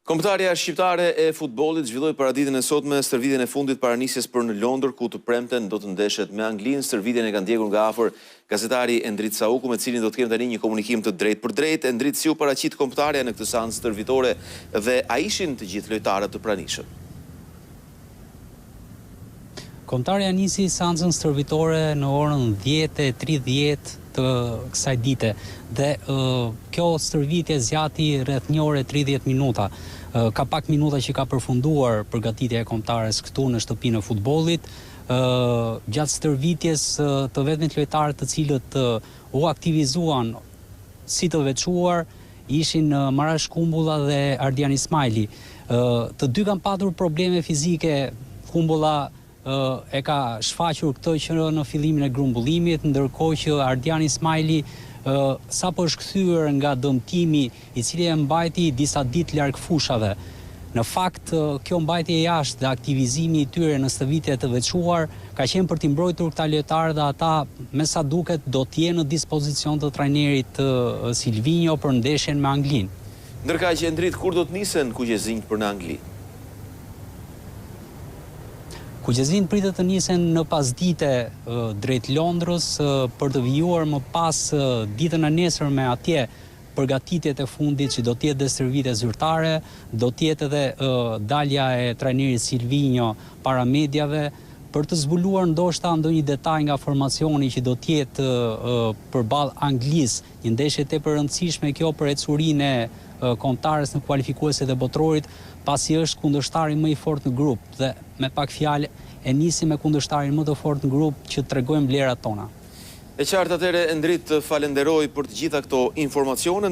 Kombëtarja shqiptare e futbollit zhvilloi paraditën e sotme stërvitjen e fundit para nisjes për në Londër, ku të premten do të ndeshet me Anglinë. Stërvitjen e kanë ndjekur nga afër gazetari Endrit Sauku, me cilin do të kemi tani një komunikim të drejtë për drejtë. Endrit, si u paraqit kombëtarja në këtë seancë stërvitore dhe a ishin të gjithë lojtarët të pranishëm? Kombëtarja nisi seancën stërvitore në orën 10:30 të kësaj dite dhe kjo stërvitje zgjati rreth 1 orë e 30 minuta. Ka pak minuta që ka përfunduar përgatitja e kombëtares këtu në shtëpinë e futbollit. Gjatë stërvitjes të vetmit lojtarët të cilët u aktivizuan si të veçuar ishin Marash Kumbulla dhe Ardian Ismaili. Të dy kanë patur probleme fizike. Kumbulla e ka shfaqur këtë që në fillimin e grumbullimit, ndërkohë që Ardian Ismaili sapo është kthyer nga dëmtimi i cili e mbajti disa ditë larg fushave. Në fakt, kjo mbajtje jashtë dhe aktivizimi i tyre në stërvitje të veçuar ka qenë për t'i mbrojtur këta lojtarë dhe ata, me sa duket, do t'jenë në dispozicion të trajnerit Silvinho për ndeshjen me Anglinë. Ndërkaq që Endrit, kur do të nisen kuqezinjt për në Angli? Kuqezinjt pritet të nisen në pasdite drejt Londrës për të vijuar më pas ditën e nesërme atje përgatitjet e fundit që do të jetë dhe stërvitje zyrtare, do të jetë edhe dalja e trajnerit Silvinho para mediave për të zbuluar ndoshta ndonjë detaj nga formacioni që do të jetë përballë Anglisë, një ndeshje tepër e rëndësishme kjo për ecurinë e kombëtares në kualifikueset e botrorit, pasi është kundërshtari më i fortë në grup dhe me pak fjalë e nisi me kundërshtarin më të fortë në grup që tregojnë vlerat tona. E qartë atëre, Endrit, falenderoj për të gjitha këto informacione.